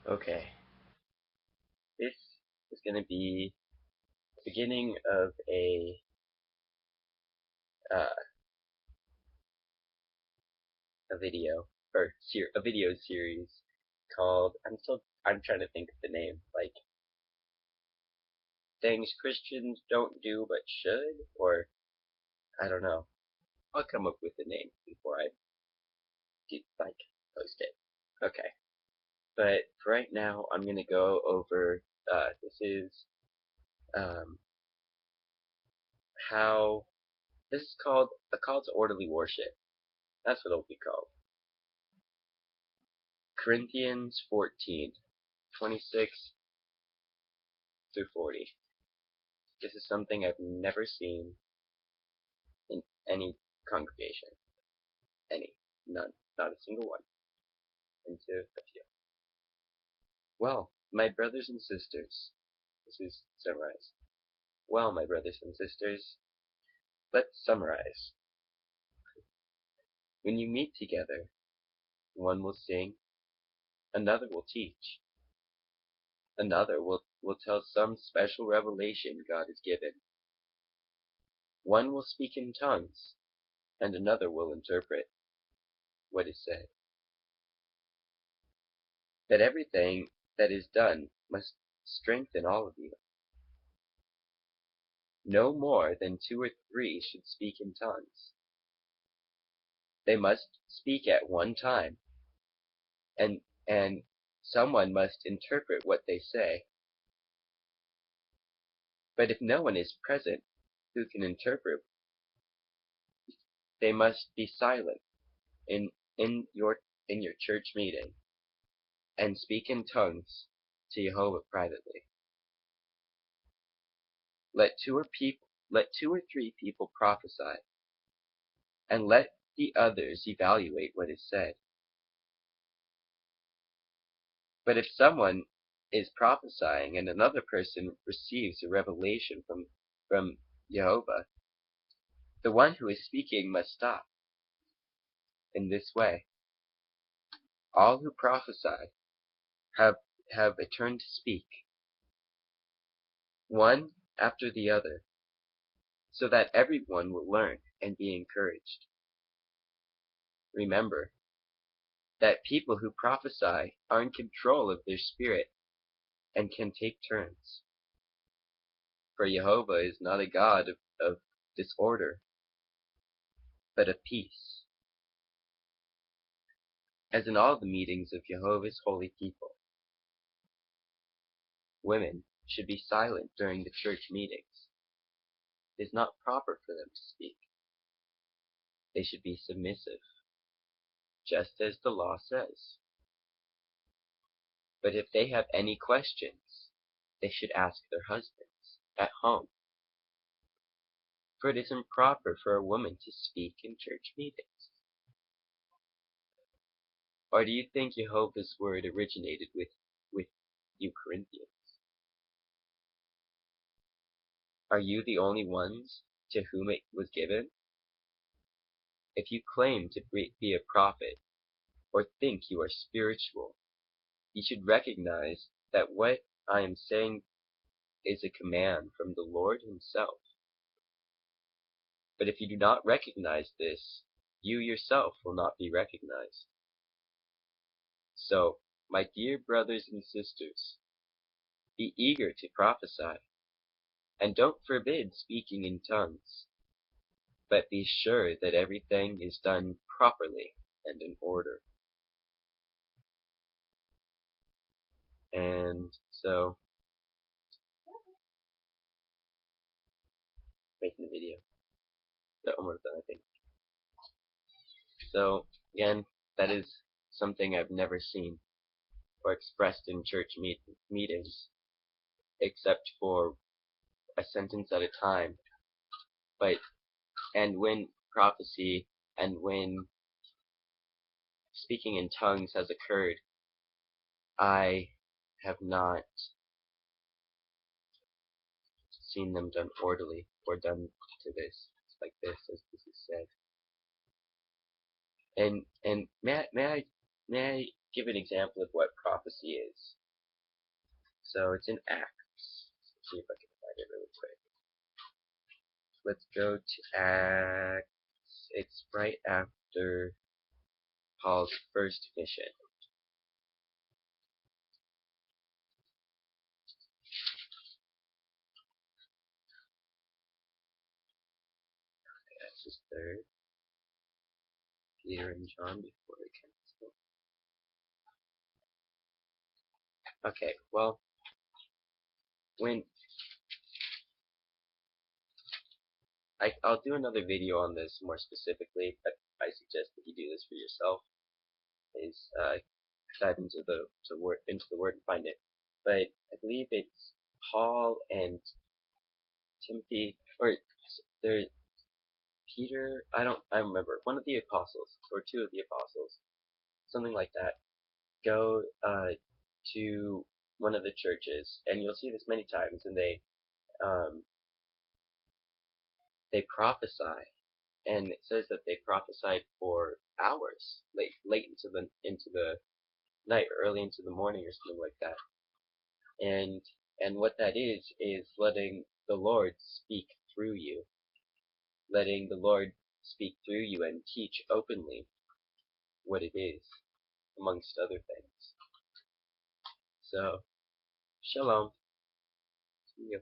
Okay, this is going to be the beginning of uh, a video or a video series called I'm trying to think of the name, like things Christians don't do but should, or I don't know. I'll come up with the name before I post it. Okay, but for right now I'm gonna go over this is um, how this is called a call to orderly worship. That's what it'll be called. Corinthians 14:26 through 40. This is something I've never seen in any congregation. Any. None. Not a single one. Into a few. Well, my brothers and sisters, this is summarized. Well, my brothers and sisters, let's summarize. When you meet together, one will sing, another will teach, another will tell some special revelation God has given. One will speak in tongues, and another will interpret what is said. That everything that is done must strengthen all of you. No more than 2 or 3 should speak in tongues. They must speak at one time, and someone must interpret what they say. But if no one is present who can interpret, they must be silent in your church meeting and speak in tongues to Jehovah privately. Let 2 or 3 people prophesy, and let the others evaluate what is said. But if someone is prophesying and another person receives a revelation from Jehovah, the one who is speaking must stop. In this way, all who prophesy have a turn to speak, one after the other, so that everyone will learn and be encouraged. Remember that people who prophesy are in control of their spirit and can take turns. For Jehovah is not a God of disorder, but of peace. As in all the meetings of Jehovah's holy people, women should be silent during the church meetings. It is not proper for them to speak. They should be submissive, just as the law says. But if they have any questions, they should ask their husbands at home. For it is improper for a woman to speak in church meetings. Or do you think Jehovah's word originated with you Corinthians? Are you the only ones to whom it was given? If you claim to be a prophet, or think you are spiritual, you should recognize that what I am saying is a command from the Lord himself. But if you do not recognize this, you yourself will not be recognized. So, my dear brothers and sisters, be eager to prophesy, and don't forbid speaking in tongues, but be sure that everything is done properly and in order. And so, making the video. So, almost done, I think. So, again, that is something I've never seen or expressed in church meetings, except for a sentence at a time. And when prophecy and when speaking in tongues has occurred, I have not seen them done orderly or done to this, like this, as this is said. And may give an example of what prophecy is. So it's in Acts. Let's see if I can find it really quick. Let's go to Acts. It's right after Paul's first mission. That's his third. Peter and John before the council. Okay, well, when I'll do another video on this more specifically, but I suggest that you do this for yourself. Is dive into the word and find it. But I believe it's Paul and Timothy, or there Peter. I remember one of the apostles or two of the apostles, something like that. Go to one of the churches, and you'll see this many times, and um, they prophesy, and it says that they prophesied for hours, late into the night, early into the morning, or something like that. And what that is letting the Lord speak through you, letting the Lord speak through you and teach openly what it is, amongst other things. So, shalom. See you.